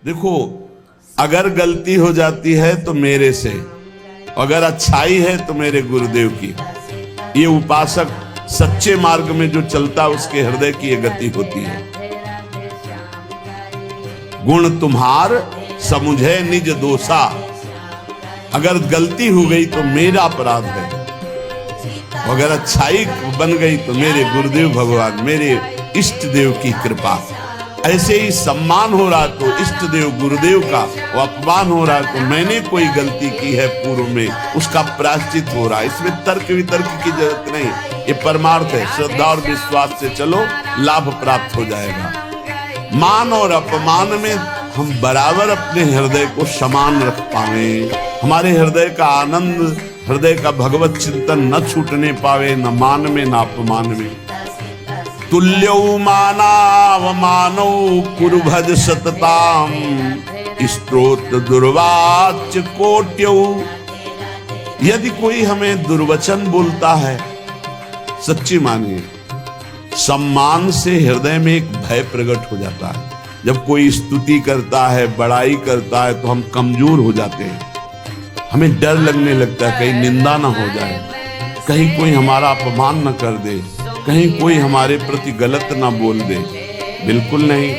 देखो, अगर गलती हो जाती है तो मेरे से, अगर अच्छाई है तो मेरे गुरुदेव की। ये उपासक सच्चे मार्ग में जो चलता उसके हृदय की ये गति होती है। गुण तुम्हार समुझे निज दोषा, अगर गलती हो गई तो मेरा अपराध है, अगर अच्छाई बन गई तो मेरे गुरुदेव भगवान, मेरे इष्ट देव की कृपा। ऐसे ही सम्मान हो रहा तो इष्ट देव गुरुदेव का, वो अपमान हो रहा तो मैंने कोई गलती की है पूर्व में, उसका प्रायश्चित हो रहा है। इसमें तर्क वितर्क की जरूरत नहीं, ये परमार्थ है। श्रद्धा और विश्वास से चलो, लाभ प्राप्त हो जाएगा। मान और अपमान में हम बराबर अपने हृदय को समान रख पावे, हमारे हृदय का आनंद, हृदय का भगवत चिंतन न छूटने पावे, न मान में न अपमान में। तुल्यौ मानावमानौ कुरुभज सतताम, स्तोत्र दुर्वाच्य कोट्यौ। यदि कोई हमें दुर्वचन बोलता है, सच्ची मानिए, सम्मान से हृदय में एक भय प्रकट हो जाता है। जब कोई स्तुति करता है, बड़ाई करता है, तो हम कमजोर हो जाते हैं, हमें डर लगने लगता है कहीं निंदा ना हो जाए, कहीं कोई हमारा अपमान न कर दे, कहीं कोई हमारे प्रति गलत ना बोल दे। बिल्कुल नहीं।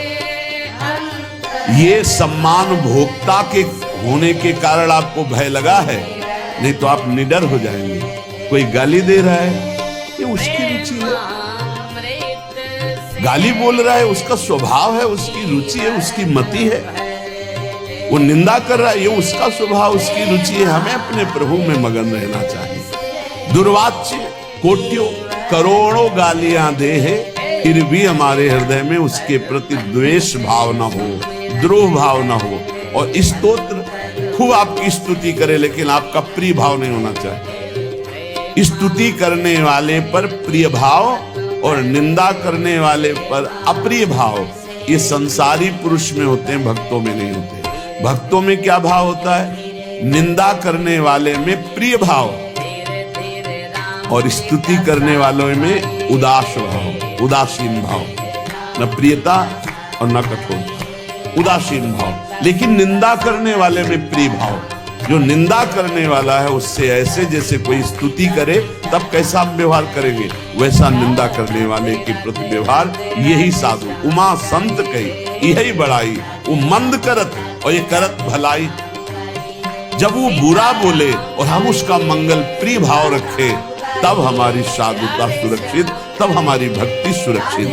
ये सम्मान भोक्ता के होने के कारण आपको भय लगा है, नहीं तो आप निडर हो जाएंगे। कोई गाली दे रहा है, ये उसकी रुचि है, गाली बोल रहा है, उसका स्वभाव है, उसकी रुचि है, उसकी मति है। वो निंदा कर रहा है, ये उसका स्वभाव, उसकी रुचि है। हमें अपने प्रभु में मगन रहना चाहिए। दुर्वाच्य कोट्यों, करोड़ों गालियां दे है, फिर भी हमारे हृदय में उसके प्रति द्वेष भाव न हो, द्रोह भाव न हो। और स्तोत्र खूब आपकी स्तुति करे, लेकिन आपका प्रिय भाव नहीं होना चाहिए। स्तुति करने वाले पर प्रिय भाव और निंदा करने वाले पर अप्रिय भाव, ये संसारी पुरुष में होते हैं, भक्तों में नहीं होते। भक्तों में क्या भाव होता है? निंदा करने वाले में प्रिय भाव और स्तुति करने वालों में उदास भाव, उदासीन भाव, न प्रियता और न कठोरता, उदासीन भाव। लेकिन निंदा करने वाले में प्रिय भाव। जो निंदा करने वाला है उससे ऐसे जैसे कोई स्तुति करे तब कैसा व्यवहार करेंगे, वैसा निंदा करने वाले के प्रति व्यवहार। यही साधु उमा संत कही, यही बड़ाई, वो मंद करत और ये करत भलाई। जब वो बुरा बोले और हम उसका मंगल प्रिय भाव रखे, तब हमारी साधुता सुरक्षित, तब हमारी भक्ति सुरक्षित।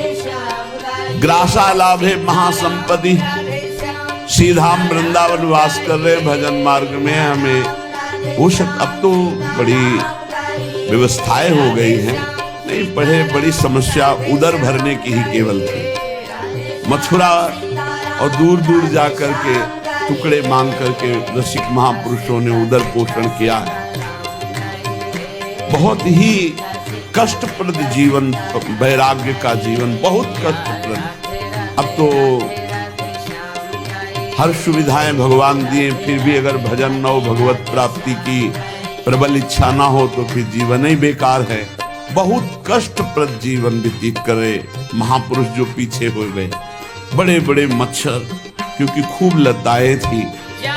ग्रासा लाभे महासंपत्ति, सीधा हम वृंदावन वास कर रहे भजन मार्ग में। हमें हो सकता, अब तो बड़ी व्यवस्थाएं हो गई हैं, नहीं पढ़े बड़ी समस्या उदर भरने की ही केवल थी। मथुरा और दूर दूर जाकर के टुकड़े मांग करके रसिक महापुरुषों ने उदर पोषण किया है। बहुत ही कष्टप्रद जीवन, वैराग्य का जीवन बहुत कष्टप्रद। अब तो हर सुविधाएं भगवान दिए, फिर भी अगर भजन न हो, भगवत प्राप्ति की प्रबल इच्छा ना हो, तो फिर जीवन ही बेकार है। बहुत कष्टप्रद जीवन व्यतीत करे महापुरुष जो पीछे हो गए। बड़े बड़े मच्छर, क्योंकि खूब लताएं थी,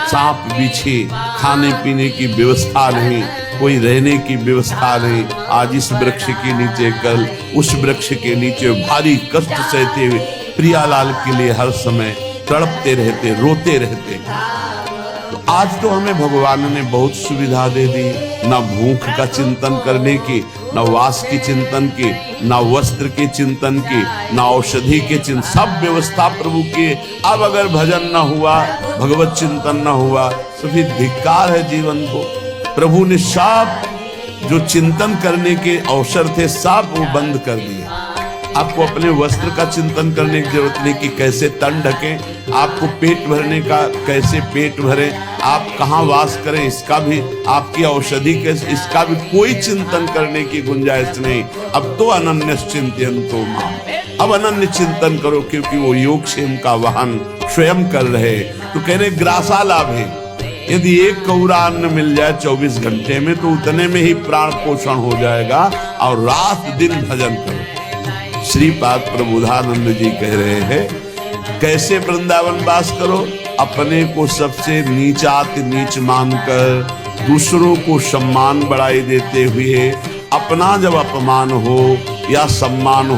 सांप बिछे, खाने पीने की व्यवस्था नहीं, कोई रहने की व्यवस्था नहीं। आज इस वृक्ष के नीचे, कल उस वृक्ष के नीचे भारी कष्ट सहते हुए प्रियालाल के लिए हर समय तड़पते रहते, रोते रहते। तो आज तो हमें भगवान ने बहुत सुविधा दे दी, ना भूख का चिंतन करने की, ना वास की चिंतन की, ना वस्त्र के चिंतन की, ना औषधि के चिंतन, सब व्यवस्था प्रभु की। अब अगर भजन न हुआ, भगवत चिंतन न हुआ, तो फिर धिक्कार है जीवन को। प्रभु ने सब जो चिंतन करने के अवसर थे, सब वो बंद कर दिए। आपको अपने वस्त्र का चिंतन करने की जरूरत नहीं कि कैसे तन ढकें, आपको पेट भरने का कैसे पेट भरें, आप कहाँ वास करें, इसका भी, आपकी औषधि कैसे, इसका भी कोई चिंतन करने की गुंजाइश नहीं। अब तो अनन्य चिंतयन्तो माम, अब अनन्य चिंतन करो, क्योंकि वो योगक्षेम का वाहन स्वयं कर रहे। तो कह रहे ग्रासा लाभ है, यदि एक कौरा अन्न मिल जाए 24 घंटे में, तो उतने में ही प्राण पोषण हो जाएगा। और रात दिन भजन करो। श्रीपाद प्रबोधानंद जी कह रहे हैं, कैसे वृंदावन वास करो? अपने को सबसे नीचात नीच मानकर दूसरों को सम्मान बढ़ाई देते हुए अपना जब अपमान हो या सम्मान हो